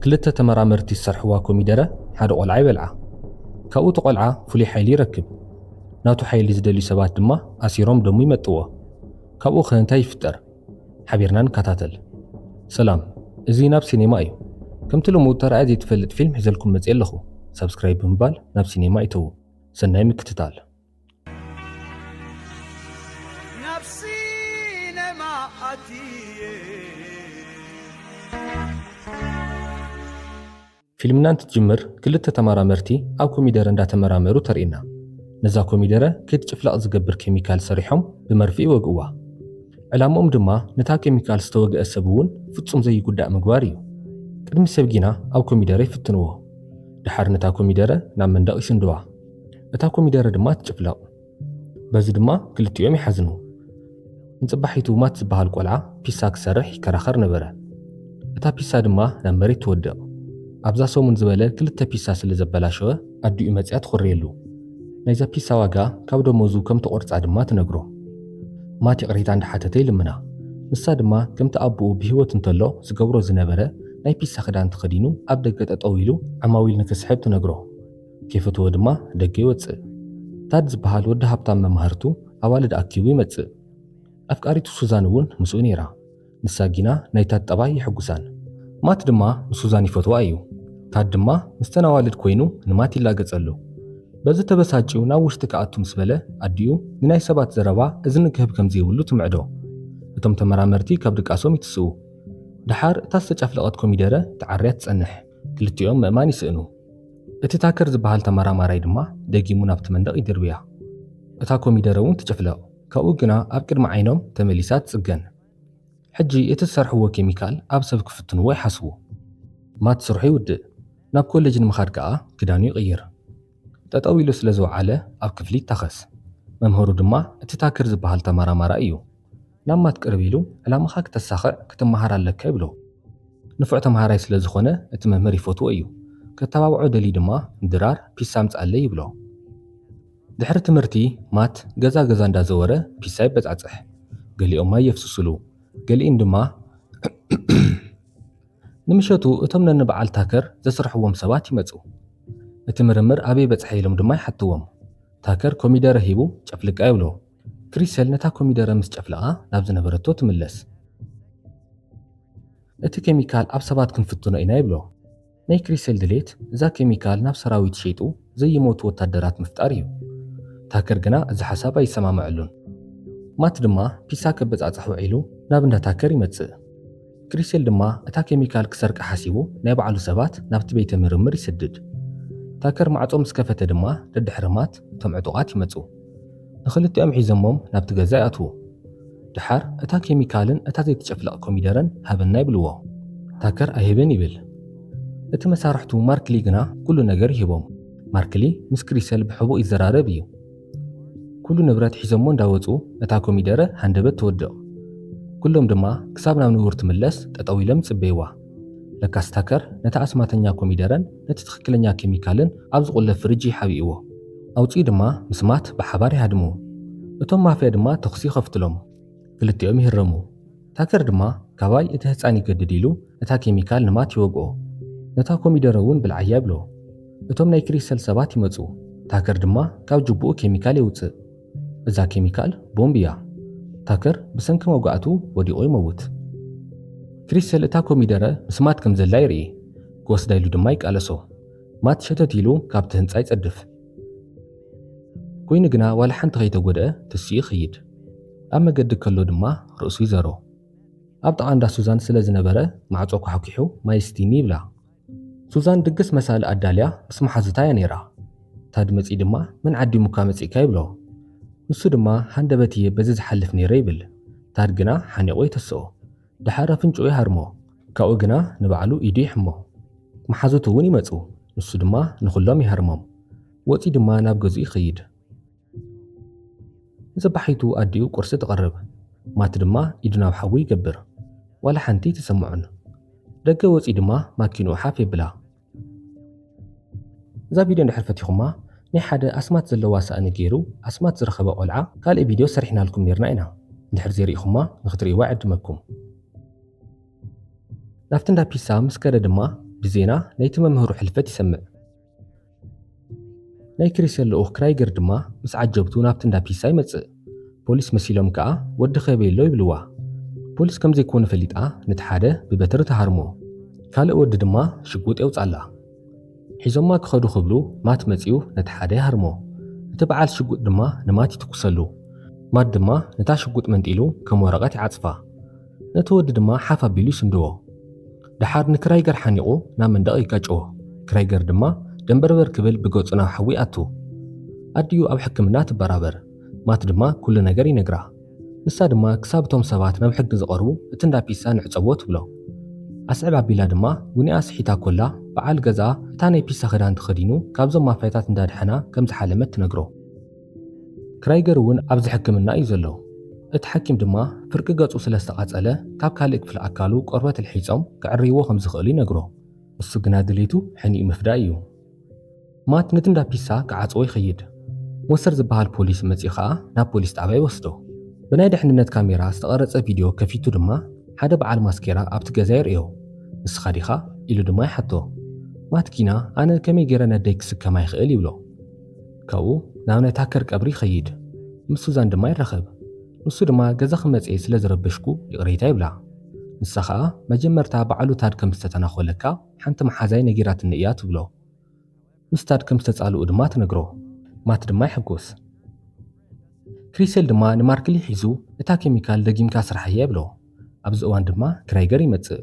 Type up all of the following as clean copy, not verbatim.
ክልተ ተመራመርቲ ዝሰርሕዋ ኮሚደረ ሓደ ቆልዓ ይበልዓ ካብኡ ተቆልዓ ፍሉይ ሓይሊ ይረክብ ናቱ ሓይሊ ዝደልዩ ሰባት ድማ ኣሲሮም ደሙ ይመጥዎ ካብኡ ኸ እንታይ ይፍጠር ሓቢርና ንከታተል ሰላም እዚ ናብ ሲኔማ እዩ ከምቲ ልሙድ ተራእየ ዘይትፈልጥ ፊልም ሒዘልኩም መፅእ ኣለኹ ሰብስክራይብ ብምባል ናብ ሲኔማ ይተዉ ሰናይ ምክትታል ፊልምና እንትጅምር ክልተ ተመራመርቲ ኣብ ኮሚደረ እንዳተመራመሩ ተርእና ነዛ ኮሚደረ ከይትጭፍላቕ ዝገብር ኬሚካል ሰሪሖም ብመርፍእ ይወግእዋ ዕላምኦም ድማ ነታ ኬሚካል ዝተወግአ ሰብ እውን ፍጹም ዘይጉዳእ ምግባር እዩ ቅድሚ ሰብ ጊና ኣብ ኮሚደረ ይፍትንዎ ድሓር ነታ ኮሚደረ ናብ መንደቕ ይስንድዋ እታ ኮሚደረ ድማ ትጭፍላቕ በዚ ድማ ክልቲኦም ይሓዝኑ ንጽባሒቱ ማት ዝበሃል ቆልዓ ፒሳ ክሰርሕ ይከራኸር ነበረ እታ ፒሳ ድማ ናብ መሬት ትወድቕ ኣብዛ ሰሙን ዝበለ ክልተ ፒሳ ስለ ዘበላሸወ ኣዲኡ መፅያ ትኹርየሉ ናይዛ ፒሳ ዋጋ ካብ ደሞዙ ከም ተቆርፃ ድማ ትነግሮ ማት ይቕሪታ እንዳሓተተ ይልምና ንሳ ድማ ከምቲ ኣቦኡ ብሂወት እንተሎ ዝገብሮ ዝነበረ ናይ ፒሳ ክዳን ተኸዲኑ ኣብ ደገ ጠጠው ኢሉ ዓማዊል ንክስሕብ ትነግሮ ከይፈትዎ ድማ ደገ ይወፅእ ታድ ዝበሃል ወዲ ሃብታም መምሃርቱ ኣዋልድ ኣኪቡ ይመፅእ ኣፍቃሪቱ ሱዛን እውን ምስኡ ነይራ ንሳ ጊና ናይታት ጠባይ ይሕጉሳን ማት ድማ ንሱዛን ይፈትዋ እዩ ታድ ድማ ምስተን ኣዋልድ ኮይኑ ንማት ይላገጸሉ በዚ ተበሳጭው ናብ ውሽጢ ከኣቱ ምስ በለ ኣዲኡ ንናይ ሰባት ዘረባ እዝኒ ክህብ ከም ዘይብሉ ትምዕዶ እቶም ተመራመርቲ ካብ ድቃሶም ይትስኡ ድሓር እታ ዝተጨፍለቐት ኮሚደረ ተዓርያ ትጸንሕ ክልቲኦም ምእማን ይስእኑ እቲ ታከር ዝበሃል ተመራማራይ ድማ ደጊሙ ናብቲ መንደቕ ይድርብያ እታ ኮሚደረ እውን ትጭፍለቕ ካብኡ ግና ኣብ ቅድሚ ዓይኖም ተመሊሳ ትጽገን ሕጂ እቲ ዝሰርሕዎ ኬሚካል ኣብ ሰብ ክፍትንዎ ይሓስቡ ማት ስርሑ ይውድእ ናብ ኮሌጅ ንምኻድ ከዓ ክዳኑ ይቕይር ጠጠው ኢሉ ስለ ዝወዓለ ኣብ ክፍሊ ይታኸስ መምህሩ ድማ እቲ ታክር ዝበሃል ተመራማራይ እዩ ናብ ማት ቅርብ ኢሉ ዕላማኻ ክተሳኽዕ ክትመሃር ኣለካ ይብሎ ንፉዕ ተምሃራይ ስለ ዝኾነ እቲ መምህር ይፈትዎ እዩ ከተባብዖ ደሊ ድማ ድራር ፒሳ ምፅኣለ ይብሎ ድሕሪ ትምህርቲ ማት ገዛ ገዛ እንዳዘወረ ፒሳ ይበጻጽሕ ገሊኦም ማይ የፍስስሉ ገሊኦም ድማ ንምሸቱ እቶም ነንበዓል ታከር ዘስርሕዎም ሰባት ይመፁ እቲ ምርምር ኣበይ በጽሐ ኢሎም ድማ ይሓትዎም ታከር ኮሚደረ ሂቡ ጨፍልቃ ይብሎ ክሪሰል ነታ ኮሚደረ ምስ ጨፍልቃ ናብ ዝነበረቶ ትምለስ እቲ ኬሚካል ኣብ ሰባት ክንፍትኖ ኢና ይብሎ ናይ ክሪሰል ድሌት እዛ ኬሚካል ናብ ሰራዊት ሸይጡ ዘይሞቱ ወታደራት ምፍጣር እዩ ታከር ግና እዚ ሓሳብ ኣይሰማምዐሉን ማት ድማ ፒሳ ከበጻጽሕ ውዒሉ ናብ እንዳ ታከር ይመጽእ ክሪሰል ድማ እታ ኬሚካል ክሰርቃ ሓሲቡ ናይ ባዕሉ ሰባት ናብቲ ቤተ ምርምር ይስድድ ታከር ማዕጾ ምስ ከፈተ ድማ ደድሕሪ ማት እቶም ዕጡቓት ይመጹ ንኽልቲኦም ሒዘሞም ናብቲ ገዛ ይኣትዉ ድሓር እታ ኬሚካልን እታ ዘይትጨፍለቕ ኮሚደረን ሃበና ይብልዎ ታከር ኣይህብን ይብል እቲ መሳርሕቱ ማርክሊ ግና ኩሉ ነገር ይሂቦም ማርክሊ ምስ ክሪሰል ብሕቡእ ይዘራረብ እዩ ኩሉ ንብረት ሒዘሞ እንዳወፁ እታ ኮሚደረ ሃንደበት ትወድቕ ኩሎም ድማ ክሳብ ናብ ንቡር ትምለስ ጠጠው ኢሎም ይጽበይዋ ለካስ ታከር ነታ ኣስማተኛ ኮሚደረን ነቲ ትኽክለኛ ኬሚካልን ኣብ ዝቁለፍ ፍርጂ ይሓቢእዎ ኣውፂኡ ድማ ምስ ማት ብሓባር ይሃድሙ እቶም ማፍያ ድማ ተኽሲ ይኸፍትሎም ክልቲኦም ይህረሙ ታከር ድማ ካባይ እቲ ህፃን ይገድድ ኢሉ እታ ኬሚካል ንማት ይወግኦ ነታ ኮሚደረ እውን ብልዓያ ይብሎ እቶም ናይ ክሪሰል ሰባት ይመፁ ታከር ድማ ካብ ጅቡኡ ኬሚካል ይውፅእ እዛ ኬሚካል ቦምብ እያ ታከር ብሰንኪ መጓዕቱ ወዲቑ ይመውት ክሪሰል እታ ኮሚደረ ምስ ማት ከም ዘላ ይርኢ ክወስዳ ኢሉ ድማ ይቃለሶ ማት ሸተት ኢሉ ካብቲ ህንፃ ይጸድፍ ኮይኑ ግና ዋላ ሓንቲ ከይተጎድአ ትስኡ ይኸይድ ኣብ መገዲ ከሎ ድማ ርእሱ ይዘሮ ኣብ ጥቓ እንዳ ሱዛን ስለ ዝነበረ ማዕጾ ኳሕኪሑ ማይስቲኒ ይብላ ሱዛን ድግስ መሳሊ ኣዳልያ ምስ መሓዙታ እያ ነይራ ታድ መፂ ድማ ምን ዓዲሙካ መፂካ ይብሎ ንሱ ድማ ሃንደበት እየ በዚ ዝሓልፍ ነይረ ይብል ታድ ግና ሓኒቆ ይተስኦ ድሓር ኣፍንጭኡ ይሃርሞ ካብኡ ግና ንባዕሉ ኢዱ ይሕሞ መሓዙቱ እውን ይመፁ ንሱ ድማ ንኹሎም ይሃርሞም ወፂ ድማ ናብ ገዝኡ ይኸይድ ንፅባሒቱ ኣዲኡ ቁርሲ ትቐርብ ማት ድማ ኢዱ ናብ ሓዊ ይገብር ዋላ ሓንቲ ትሰምዑን ደገ ወፂ ድማ ማኪንኡ ሓፍ ይብላ እዛ ቪድዮ እንድሕር ፈቲኹማ ናይ ሓደ ኣስማት ዘለዋ ሳእኒ ገይሩ ኣስማት ዝረኸበ ቆልዓ ካልእ ቪድዮ ሰሪሕናልኩም ነርና ኢና እንድሕር ዘይርኢኹማ ንኽትርእይዋ ዕድመኩም ናብቲ እንዳ ፒሳ ምስ ከደ ድማ ብዜና ናይቲ መምህሩ ሕልፈት ይሰምዕ። ናይ ክሪሴል ልኡኽ ክራይገር ድማ ምስ ዓጀብቱ ናብቲ እንዳ ፒሳ ይመጽእ። ፖሊስ መሲሎም ከዓ ወዲ ኸበየሎ ይብልዋ። ፖሊስ ከም ዘይኮነ ፈሊጣ ነቲ ሓደ ብበትሪ ተሃርሞ፣ ካልእ ወዲ ድማ ሽጉጥ የውጻላ። ሒዞማ ክኸዱ ክብሉ ማት መጺኡ ነቲ ሓደ ይሃርሞ። እቲ በዓል ሽጉጥ ድማ ንማት ይትኩሰሉ። ማት ድማ ነታ ሽጉጥ መንጢሉ ከም ወረቐት ይዓጽፋ። ነቲ ወዲ ድማ ሓፍ ኣቢሉ ይስንድዎ። ድሓር ንክራይገር ሓኒቑ ናብ መንደቕ ይጋጭዎ። ክራይገር ድማ ደንበርበር ክብል ብገጹ ናብ ሓዊ ኣቱ። ኣድዩ ኣብ ሕክምና ትበራበር። ማት ድማ ኩሉ ነገር ይነግራ። ንሳ ድማ ክሳብ እቶም ሰባት ናብ ሕጊ ዝቐርቡ እቲ እንዳ ፒሳ ንዕፀቦ ትብሎ። ኣስዕብ ኣቢላ ድማ ውንኣ ስሒታ ኮላ በዓል ገዛ እታ ናይ ፒሳ ክዳን ተኸዲኑ ካብዞም ማፋያታት እንዳድሐና ከም ዝሓለመት ትነግሮ። ክራይገር እውን ኣብዚ ሕክምና እዩ ዘሎ። እቲ ሓኪም ድማ ፍርቂ ገጹ ስለ ዝተቓጸለ ካብ ካልእ ክፍሊ ኣካሉ ቆርበት ልሒፆም ክዕርይዎ ከም ዝኽእሉ ይነግሮ። እሱ ግና ድሌቱ ሕኒኡ ምፍዳእ እዩ። ማት ነቲ እንዳ ፒሳ ክዓጽዎ ይኸይድ። ሞሰር ዝበሃል ፖሊስ መጺኡ ከዓ ናብ ፖሊስ ጣብያ ይወስዶ። ብናይ ድሕንነት ካሜራ ዝተቐረጸ ቪድዮ ከፊቱ ድማ ሓደ በዓል ማስኬራ ኣብቲ ገዛ ይርእዮ። ንስኻ ዲኻ ኢሉ ድማ ይሓቶ። ማት ኪና ኣነ ከመይ ገይረ ነደይ ክስከማ ይኽእል ይብሎ። ካብኡ ናብ ናይ ታከር ቀብሪ ይኸይድ። ምስ ሱዛን ድማ ይረኸብ። ንሱ ድማ ገዛ ክመጽእ ስለ ዝረበሽኩ ይቕሬታ ይብላ። ንሳ ከዓ መጀመርታ በዓሉ ታድ ከም ዝተተናኾለካ ሓንቲ መሓዛይ ነጊራትኒ እያ ትብሎ። ምስ ታድ ከም ዝተጻልኡ ድማ ትነግሮ። ማት ድማ ይሕጎስ። ክሪሴል ድማ ንማርክሊ ሒዙ እታ ኬሚካል ደጊምካ ስራሕየ ይብሎ። ኣብዚ እዋን ድማ ክራይገር ይመጽእ።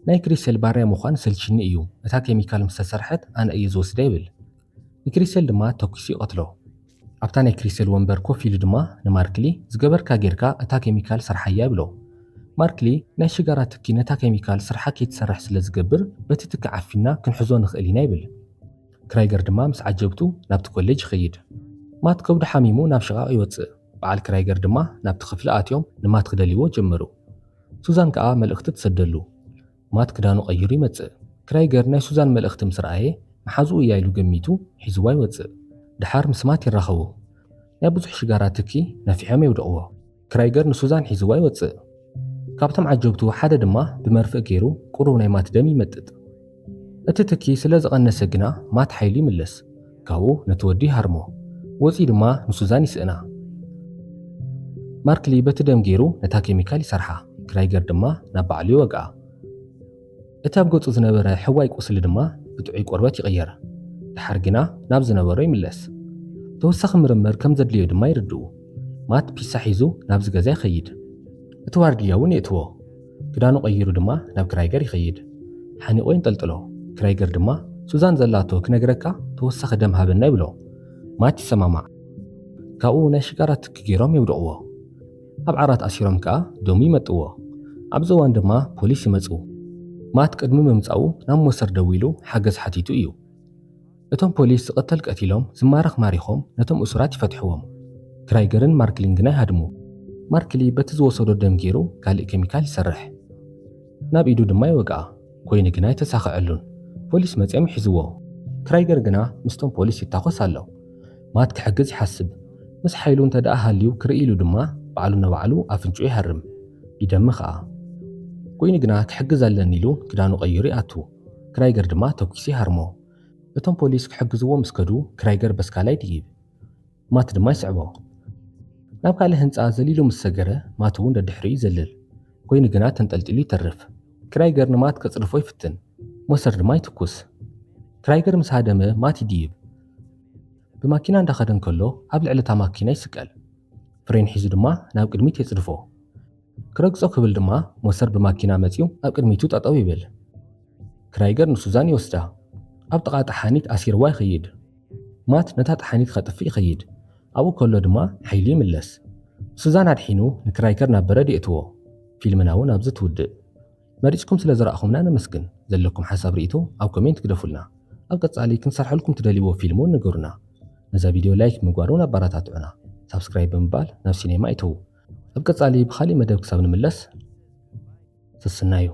ናይ ክሪሴል ባርያ ምዃን ሰልችኒ እዩ፣ እታ ኬሚካል ምስ ተሰርሐት ኣነ እየ ዝወስደ ይብል። ንክሪሴል ድማ ተኪሱ ይቐትሎ። ኣብታ ናይ ክሪሴል ወንበር ኮፍ ኢሉ ድማ ንማርክሊ ዝገበርካ ጌርካ እታ ኬሚካል ስራሕያ ይብሎ። ማርክሊ ናይ ሽጋራ ትኪ ነታ ኬሚካል ስርሓ ከይትሰርሕ ስለ ዝገብር በቲ ትኪ ዓፊና ክንሕዞ ንኽእል ኢና ይብል። ክራይገር ድማ ምስ ዓጀብቱ ናብቲ ኮሌጅ ይኸይድ። ማት ከብዱ ሓሚሙ ናብ ሽቓቕ ይወፅእ። በዓል ክራይገር ድማ ናብቲ ክፍሊ ኣትዮም ንማት ክደልይዎ ጀመሩ። ሱዛን ከዓ መልእኽቲ ትሰደሉ። ማት ክዳኑ ቀይሩ ይመጽእ። ክራይገር ናይ ሱዛን መልእኽቲ ምስ ረኣየ መሓዝኡ እያ ኢሉ ገሚቱ ሒዝዋ ይወፅእ። ድሓር ምስ ማት ይራኸቡ። ናይ ብዙሕ ሽጋራ ትኪ ነፊሖም የውድቕዎ። ክራይገር ንሱዛን ሒዝዋ ይወፅእ። ካብቶም ዓጀብቱ ሓደ ድማ ብመርፍእ ገይሩ ቁሩብ ናይ ማት ደም ይመጥጥ። እቲ ትኪ ስለ ዝቐነሰ ግና ማት ሓይሉ ይምለስ። ካብኡ ነቲ ወዲ ይሃርሞ። ወፂ ድማ ንሱዛን ይስእና። ማርክሊ በቲ ደም ገይሩ ነታ ኬሚካል ይሰርሓ። ክራይገር ድማ ናብ ባዕሉ ይወግኣ። እቲ ኣብ ገጹ ዝነበረ ሕዋይ ቁስሊ ድማ ብጥዑይ ቆርበት ይቕየር። ድሓር ግና ናብ ዝነበሮ ይምለስ። ተወሳኺ ምርምር ከም ዘድልዮ ድማ ይርድኡ። ማት ፒሳ ሒዙ ናብዚ ገዛ ይኸይድ። እቲ ዋርድያ እውን የእትዎ። ክዳኑ ቀይሩ ድማ ናብ ክራይገር ይኸይድ። ሓኒቆ ይንጠልጥሎ። ክራይገር ድማ ሱዛን ዘላቶ ክነግረካ ተወሳኺ ደም ሃበና ይብሎ። ማት ይሰማማዕ። ካብኡ ናይ ሽጋራ ትኪ ገይሮም የውድቕዎ። ኣብ ዓራት ኣሲሮም ከዓ ደሙ ይመጥዎ። ኣብዚ እዋን ድማ ፖሊስ ይመጹ። ማት ቅድሚ ምምጻኡ ናብ ሞሰር ደው ኢሉ ሓገዝ ሓቲቱ እዩ። እቶም ፖሊስ ዝቐተል ቀቲሎም ዝማረኽ ማሪኾም ነቶም እሱራት ይፈትሕዎም። ክራይገርን ማርክሊን ግና ይሃድሙ። ማርክሊ በቲ ዝወሰዶ ደም ገይሩ ካልእ ኬሚካል ይሰርሕ። ናብ ኢዱ ድማ ይወግኣ። ኮይኑ ግና ይተሳኽዐሉን። ፖሊስ መጺኦም ይሒዝዎ። ክራይገር ግና ምስቶም ፖሊስ ይታኾስ ኣሎ። ማት ክሕግዝ ይሓስብ። ምስ ሓይሉ እንተደኣ ሃልዩ ክርኢ ኢሉ ድማ ባዕሉ ነባዕሉ ኣፍንጩ ይሃርም። ይደሚ ከዓ ኮይኑ ግና ክሕግዝ ኣለኒ ኢሉ ክዳኑ ቀይሩ ይኣቱ። ክራይገር ድማ ተኪሱ ይሃርሞ። እቶም ፖሊስ ክሕግዝዎ ምስ ከዱ ክራይገር በስካላይ ድይብ። ማት ድማ ይስዕቦ። ናብ ካልእ ህንፃ ዘሊሉ ምስ ሰገረ ማት እውን ደድሕሪኡ ይዘልል። ኮይኑ ግና ተንጠልጢሉ ይተርፍ። ክራይገር ንማት ከጽርፎ ይፍትን። ሞሰር ድማ ይትኩስ። ክራይገር ምስ ሃደመ ማት ይድይብ። ብማኪና እንዳኸደ እንከሎ ኣብ ልዕሊ እታ ማኪና ይስቀል። ፍሬን ሒዙ ድማ ናብ ቅድሚት የጽድፎ። ክረግጾ ክብል ድማ ሞሰር ብማኪና መጺኡ ኣብ ቅድሚቱ ጠጠው ይብል። ክራይገር ንሱዛን ይወስዳ። ኣብ ጥቓ ጠሓኒት ኣሲርዋ ይኸይድ። ማት ነታ ጠሓኒት ከጥፊ ይኸይድ። ኣብኡ ከሎ ድማ ሓይሉ ይምለስ። ሱዛን ኣድሒኑ ንክራይገር ናብ በረድ የእትዎ። ፊልምና እውን ኣብዚ ትውድእ። መሪፅኩም ስለ ዝረኣኹምና ነመስግን። ዘለኩም ሓሳብ ርእቶ ኣብ ኮሜንት ክደፉልና። ኣብ ቀጻሊ ክንሰርሐልኩም ትደልይዎ ፊልም እውን ንገሩና። ነዛ ቪድዮ ላይክ ምግባር እውን ኣበረታትዑና። ሳብስክራይብ ብምባል ናብ ሲኔማ ይተዉ። ኣብ ቀጻሊ ብኻሊእ መደብ ክሳብ ንምለስ ስስና እዩ።